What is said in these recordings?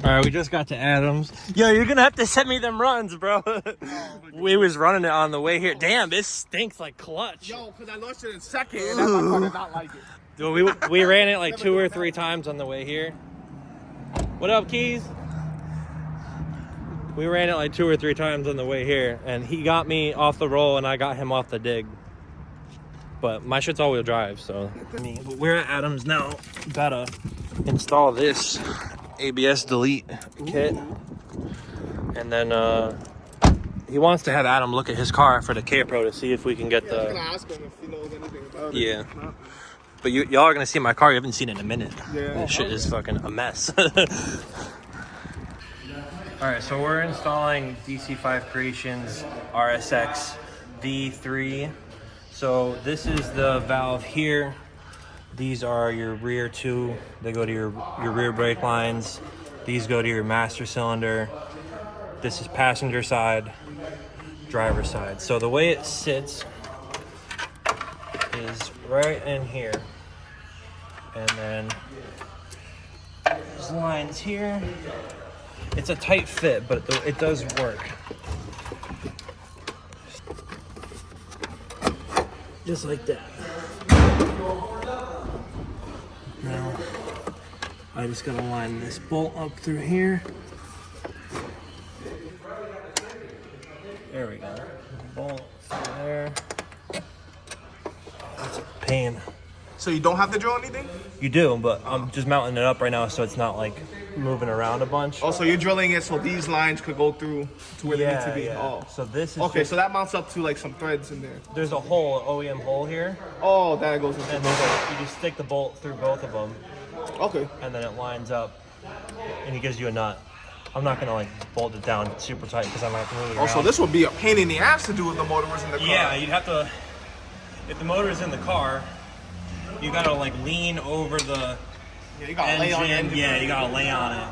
All right, we just got to Adams. Yo, you're gonna have to send me them runs, bro. We was running it on the way here. Damn, this stinks like clutch. Yo, because I launched it in second, and that my car did not like it. Dude, we ran it like 2 or 3 times on the way here. What up, Keys? We ran it like 2 or 3 times on the way here, and he got me off the roll, and I got him off the dig. But my shit's all-wheel drive, so. But we're at Adams now. Gotta install this ABS Delete kit, and then he wants to have Adam look at his car for the K-Pro to see if we can get I was gonna ask him if he knows anything about it. Yeah. But y'all are gonna see my car. You haven't seen it in a minute. Yeah. This shit is fucking a mess. All right, so we're installing Dc5creations RSX V3. So this is the valve here. These are your rear 2. They go to your rear brake lines. These go to your master cylinder. This is passenger side, driver side. So the way it sits is right in here. And then there's lines here. It's a tight fit, but it does work. Just like that. Now, I just gotta line this bolt up through here. There we go. Bolt through there. That's a pain. So you don't have to drill anything? You do, but I'm just mounting it up right now so it's not like moving around a bunch. Oh, so you're drilling it so these lines could go through to where they need to be. Yeah. Oh. So this is Okay, just, so that mounts up to like some threads in there. there's a hole, OEM hole here, Oh, that goes into and there's you just stick the bolt through both of them, Okay. and then it lines up, and he gives you a nut. I'm not gonna like bolt it down super tight because I might have to move it around. Oh, so this would be a pain in the ass to do if the motor was in the car. Yeah, you'd have to, if the motor is in the car, you gotta like lean over the Yeah, you gotta engine. lay on the engine. Yeah, you gotta lay on it.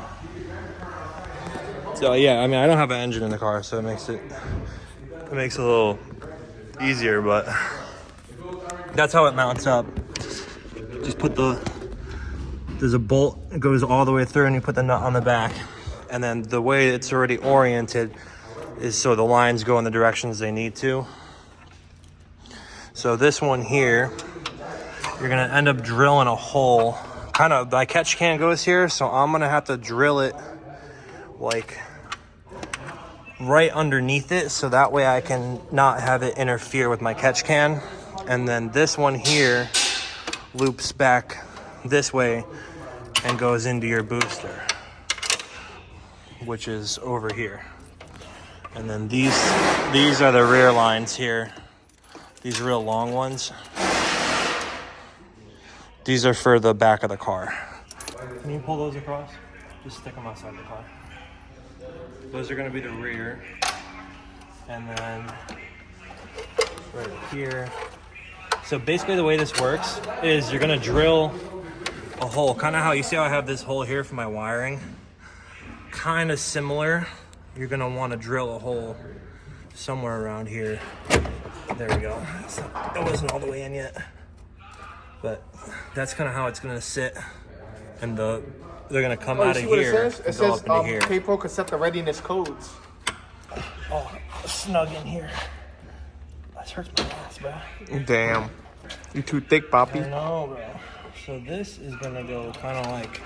So yeah, I mean, I don't have an engine in the car, so it makes it a little easier, but that's how it mounts up. Just put there's a bolt, it goes all the way through, and you put the nut on the back. And then the way it's already oriented is so the lines go in the directions they need to. So this one here, you're gonna end up drilling a hole. Kind of, my catch can goes here, so I'm gonna have to drill it like right underneath it, so that way I can not have it interfere with my catch can. And then this one here loops back this way and goes into your booster, which is over here. And then these are the rear lines here. These real long ones. These are for the back of the car. Can you pull those across? Just stick them outside the car. Those are gonna be the rear. And then right here. So basically the way this works is you're gonna drill a hole. Kind of how you see how I have this hole here for my wiring. Kind of similar. You're gonna wanna drill a hole somewhere around here. There we go. It wasn't all the way in yet. But that's kind of how it's gonna sit, and they're gonna come out of here. It says K-Pro could set the readiness codes. Oh, snug in here. This hurts my ass, bro. Damn, you too thick, Poppy. I know, bro. So this is gonna go kind of like.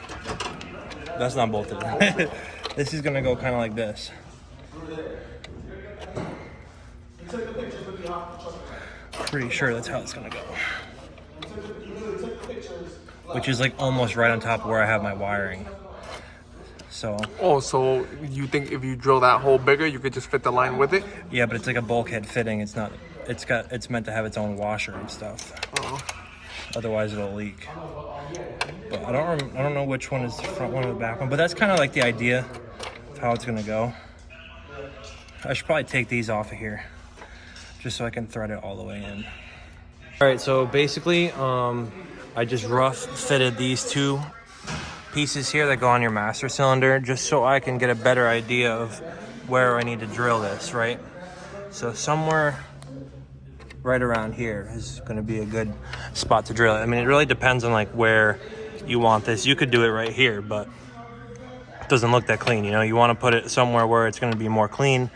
That's not bolted. This is gonna go kind of like this. Pretty sure that's how it's gonna go. Which is like almost right on top of where I have my wiring. So. Oh, so you think if you drill that hole bigger, you could just fit the line with it? Yeah, but it's like a bulkhead fitting. It's not. It's meant to have its own washer and stuff. Otherwise, it'll leak. But I don't know which one is the front one or the back one. But that's kind of like the idea of how it's gonna go. I should probably take these off of here, just so I can thread it all the way in. All right, so basically, I just rough fitted these 2 pieces here that go on your master cylinder, just so I can get a better idea of where I need to drill this, right? So somewhere right around here is gonna be a good spot to drill it. I mean, it really depends on like where you want this. You could do it right here, but doesn't look that clean. You know, you want to put it somewhere where it's going to be more clean,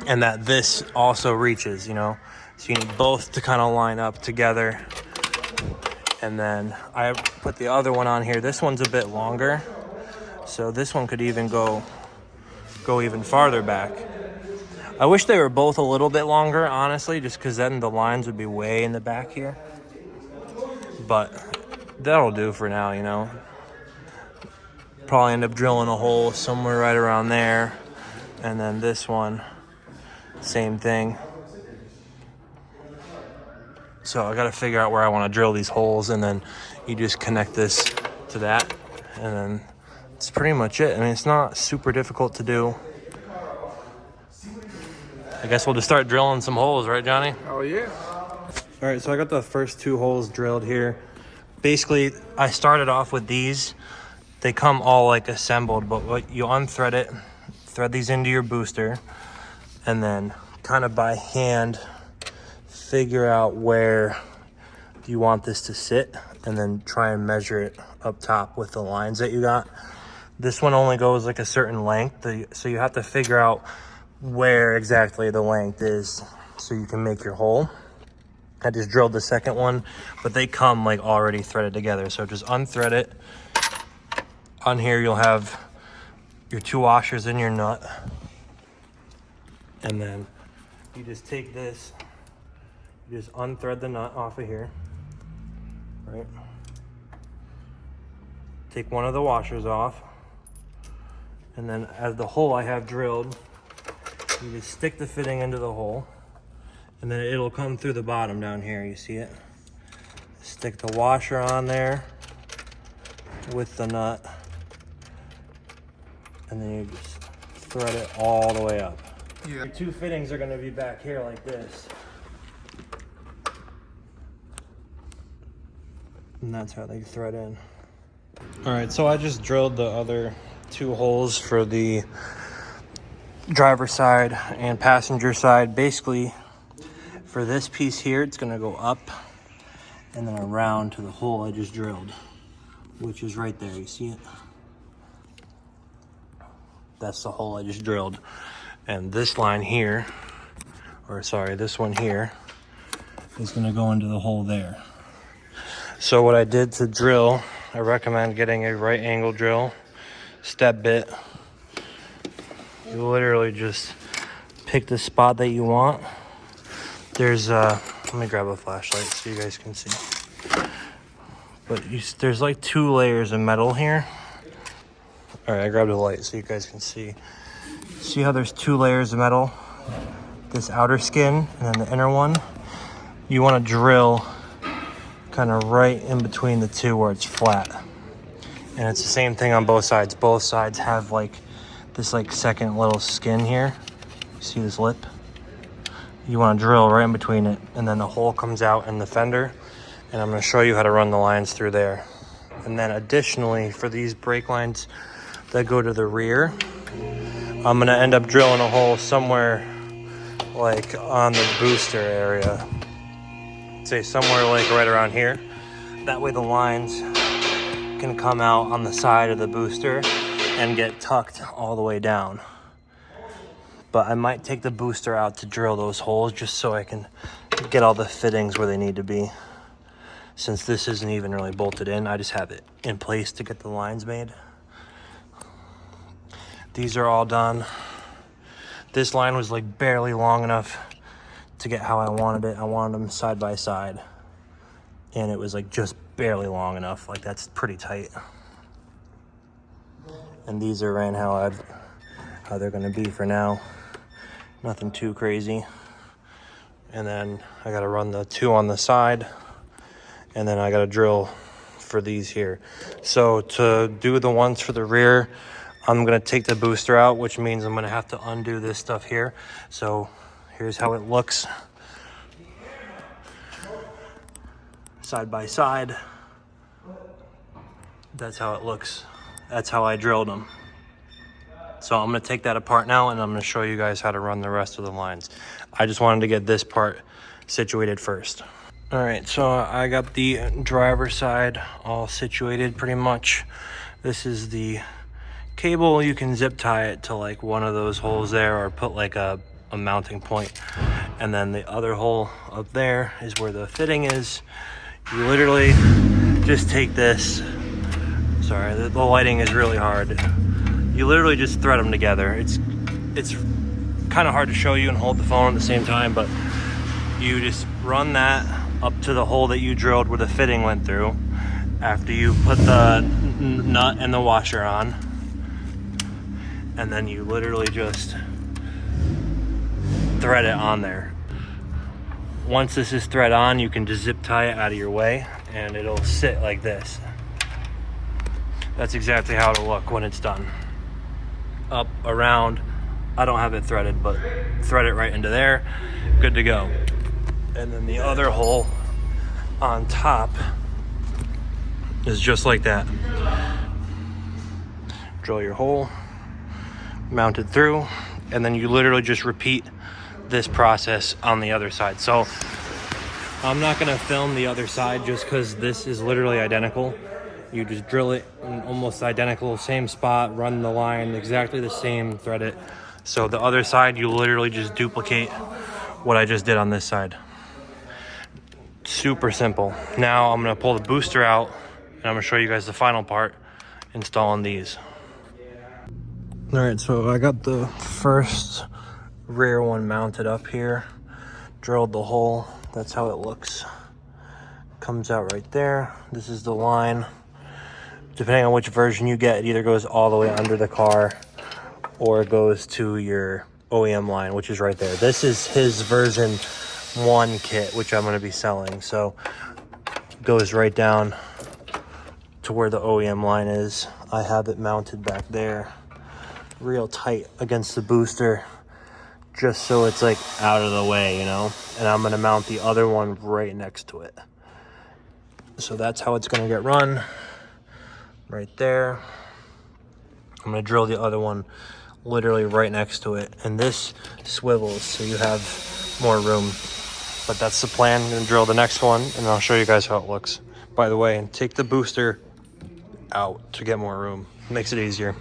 and that this also reaches, you know. So you need both to kind of line up together. And then I put the other one on here. This one's a bit longer, so this one could even go even farther back. I wish they were both a little bit longer, honestly, just because then the lines would be way in the back here. But that'll do for now, you know. Probably end up drilling a hole somewhere right around there. And then this one, same thing. So I gotta figure out where I wanna drill these holes, and then you just connect this to that. And then it's pretty much it. I mean, it's not super difficult to do. I guess we'll just start drilling some holes, right, Johnny? Oh, yeah. All right, so I got the first 2 holes drilled here. Basically, I started off with these. They come all like assembled, but what you unthread it, thread these into your booster, and then kind of by hand figure out where you want this to sit, and then try and measure it up top with the lines that you got. This one only goes like a certain length, so you have to figure out where exactly the length is so you can make your hole. I just drilled the second one, but they come like already threaded together. So just unthread it. On here you'll have your 2 washers and your nut. And then you just take this, you just unthread the nut off of here, right? Take one of the washers off. And then as the hole I have drilled, you just stick the fitting into the hole, and then it'll come through the bottom down here. You see it? Stick the washer on there with the nut, and then you just thread it all the way up. Yeah. Your 2 fittings are going to be back here like this. And that's how they thread in. All right, so I just drilled the other 2 holes for the driver side and passenger side. Basically, for this piece here, it's gonna go up and then around to the hole I just drilled, which is right there. You see it? That's the hole I just drilled. And this line here, or sorry, this one here, is gonna go into the hole there. So what I did to drill, I recommend getting a right angle drill, step bit. You literally just pick the spot that you want. There's let me grab a flashlight so you guys can see. But there's like 2 layers of metal here. All right, I grabbed a light so you guys can see. See how there's 2 layers of metal? This outer skin and then the inner one. You want to drill kind of right in between the 2 where it's flat. And it's the same thing on both sides. Both sides have like this like second little skin here. You see this lip? You want to drill right in between it, and then the hole comes out in the fender, and I'm going to show you how to run the lines through there. And then additionally, for these brake lines that go to the rear, I'm going to end up drilling a hole somewhere like on the booster area. Say somewhere like right around here. That way the lines can come out on the side of the booster and get tucked all the way down. But I might take the booster out to drill those holes just so I can get all the fittings where they need to be. Since this isn't even really bolted in, I just have it in place to get the lines made. These are all done. This line was like barely long enough to get how I wanted it. I wanted them side by side. And it was like just barely long enough. Like that's pretty tight. And these are ran how they're gonna be for now. Nothing too crazy. And then I gotta run the 2 on the side, and then I gotta drill for these here. So to do the ones for the rear, I'm gonna take the booster out, which means I'm gonna have to undo this stuff here. So here's how it looks. Side by side. That's how it looks. That's how I drilled them. So I'm gonna take that apart now, and I'm gonna show you guys how to run the rest of the lines. I just wanted to get this part situated first. All right, so I got the driver side all situated pretty much. This is the cable, you can zip tie it to like one of those holes there, or put like a mounting point. And then the other hole up there is where the fitting is. You literally just take this. Sorry, the lighting is really hard. You literally just thread them together. It's kind of hard to show you and hold the phone at the same time, but you just run that up to the hole that you drilled where the fitting went through after you put the nut and the washer on. And then you literally just thread it on there. Once this is thread on, you can just zip tie it out of your way and it'll sit like this. That's exactly how it'll look when it's done. Up, around, I don't have it threaded, but thread it right into there, good to go. And then the other hole on top is just like that. Drill your hole, mount it through, and then you literally just repeat this process on the other side. So I'm not gonna film the other side just because this is literally identical. You just drill it in almost identical, same spot, run the line exactly the same, thread it. So the other side, you literally just duplicate what I just did on this side. Super simple. Now I'm gonna pull the booster out and I'm gonna show you guys the final part, installing these. All right, so I got the first rear one mounted up here, drilled the hole. That's how it looks. Comes out right there. This is the line. Depending on which version you get, it either goes all the way under the car or it goes to your OEM line, which is right there. This is his version 1 kit, which I'm gonna be selling. So it goes right down to where the OEM line is. I have it mounted back there, real tight against the booster, just so it's like out of the way, you know? And I'm gonna mount the other one right next to it. So that's how it's gonna get run, right there. I'm gonna drill the other one literally right next to it. And this swivels, so you have more room. But that's the plan. I'm gonna drill the next one and I'll show you guys how it looks. By the way, and take the booster out to get more room. Makes it easier.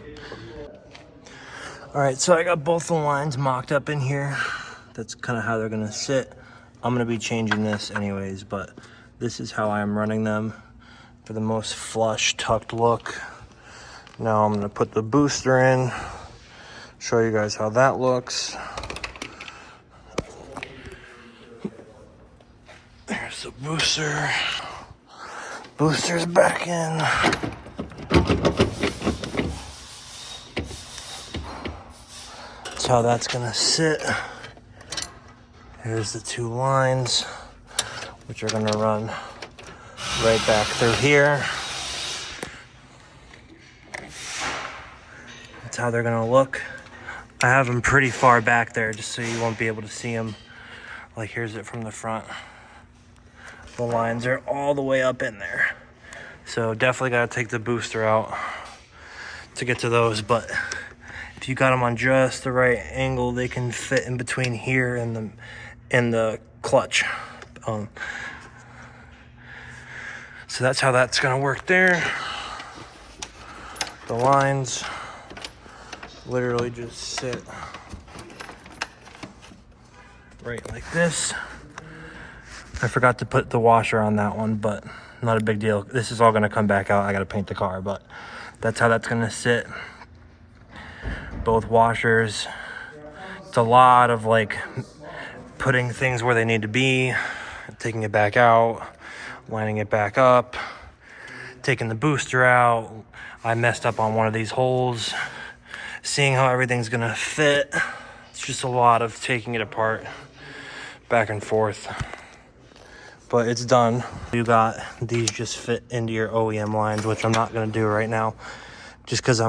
All right, so I got both the lines mocked up in here. That's kind of how they're gonna sit. I'm gonna be changing this anyways, but this is how I'm running them for the most flush, tucked look. Now I'm gonna put the booster in, show you guys how that looks. There's the booster. Booster's back in. That's how that's gonna sit. Here's the 2 lines, which are gonna run right back through here. That's how they're gonna look. I have them pretty far back there just so you won't be able to see them. Like, here's it from the front. The lines are all the way up in there. So definitely gotta take the booster out to get to those, but if you got them on just the right angle, they can fit in between here and the clutch. So that's how that's gonna work there. The lines literally just sit right like this. I forgot to put the washer on that one, but not a big deal. This is all gonna come back out. I gotta paint the car, but that's how that's gonna sit. Both washers. It's a lot of like putting things where they need to be, taking it back out, lining it back up, taking the booster out. I messed up on one of these holes, seeing how everything's gonna fit. It's just a lot of taking it apart, back and forth. But it's done. You got these just fit into your OEM lines, which I'm not gonna do right now, just because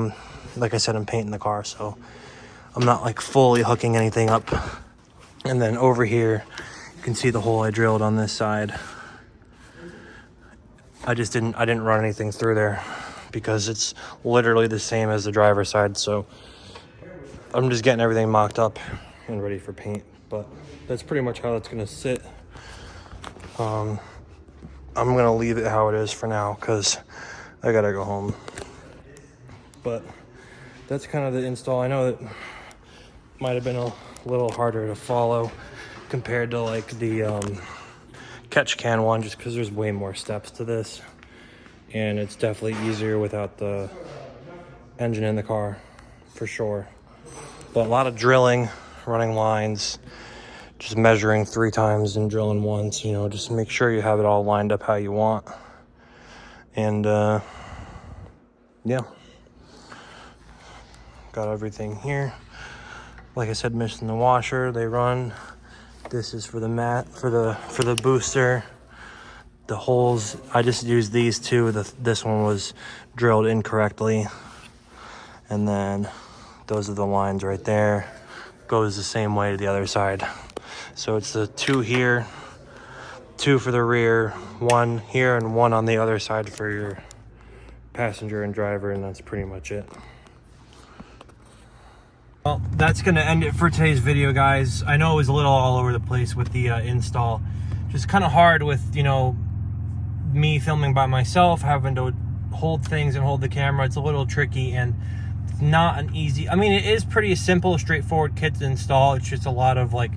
like I said, I'm painting the car, so I'm not like fully hooking anything up. And then over here, you can see the hole I drilled on this side. I didn't run anything through there because it's literally the same as the driver's side. So I'm just getting everything mocked up and ready for paint. But that's pretty much how it's gonna sit. I'm gonna leave it how it is for now because I gotta go home. But that's kind of the install. I know that might have been a little harder to follow compared to like the catch can one, just because there's way more steps to this, and it's definitely easier without the engine in the car, for sure. But a lot of drilling, running lines, just measuring 3 times and drilling once, you know, just make sure you have it all lined up how you want. And yeah, got everything here. Like I said, missing the washer, they run. This is for the mat, for the booster. The holes, I just used these two. This one was drilled incorrectly. And then those are the lines right there. Goes the same way to the other side. So it's the 2 here, 2 for the rear, 1 here and 1 on the other side for your passenger and driver, and that's pretty much it. Well, that's gonna end it for today's video, guys. I know it was a little all over the place with the install. Just kind of hard with, you know, me filming by myself, having to hold things and hold the camera. It's a little tricky, and it's not an easy, I mean, it is pretty simple, straightforward kit to install. It's just a lot of like,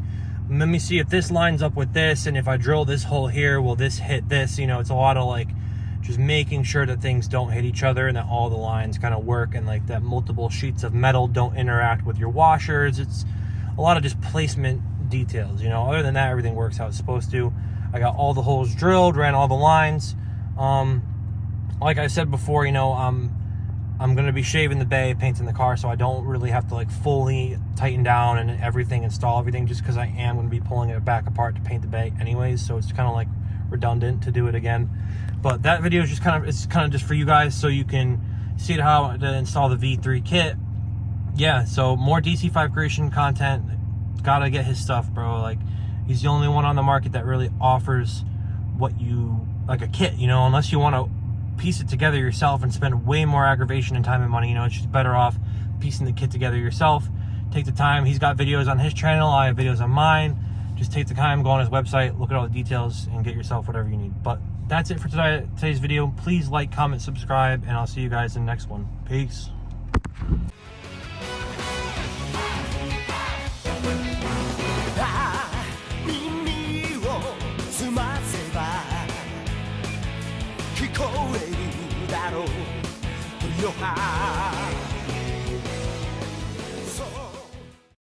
let me see if this lines up with this, and if I drill this hole here, will this hit this? You know, it's a lot of like just making sure that things don't hit each other and that all the lines kind of work, and like that multiple sheets of metal don't interact with your washers. It's a lot of just placement details, you know. Other than that, everything works how it's supposed to. I got all the holes drilled, ran all the lines. Like I said before, you know, I'm gonna be shaving the bay, painting the car, so I don't really have to like fully tighten down and everything, install everything, just because I am gonna be pulling it back apart to paint the bay anyways, so it's kind of like redundant to do it again. But that video is just kind of just for you guys, so you can see how to install the V3 kit. Yeah, so more DC5 creation content. Gotta get his stuff, bro. Like, he's the only one on the market that really offers what you, like a kit, you know, unless you want to piece it together yourself and spend way more aggravation and time and money. You know, it's just better off piecing the kit together yourself. Take the time. He's got videos on his channel, I have videos on mine. Just take the time, go on his website, look at all the details, and get yourself whatever you need. But that's it for today's video. Please like, comment, subscribe, and I'll see you guys in the next one. Peace. High